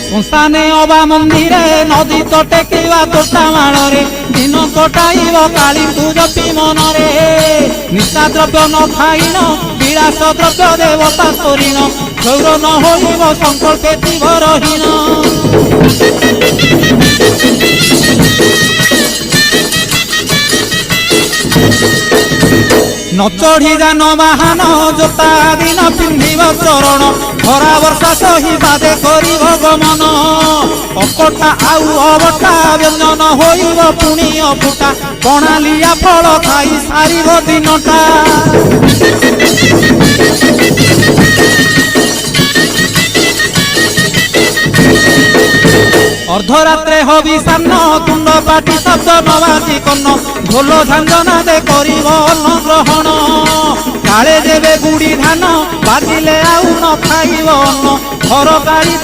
শ্মশানে অবা মন্দিরে নদী তটে কিবা তোটা মাଳରେ দিন কটাইব কালীଙ୍କୁ জପି মନରେ নিশা দ্রব্য ন খাইন বিলাস দ্রব্য দেবতা সরিন গৌর ন হইব সংকল্পে তীব্রহীন ন চढ़ी जान बाहन जोता दिन पिंधिब चरण खरा वर्षा सही बादे करिब गमन अकटा आउ अबटा व्यंजन होइब पुणी अफुटा कणालिया फल खाई सारिब दिनटा अर्धरात्रे हबिषान्न तुंड पाटी शब्द नवासी कन्न ढोल झांझना दे करिब अन्न ग्रहण काले देवे गुड़ी धान बाजिले आउ न खाइब अन्न घर गाड़ी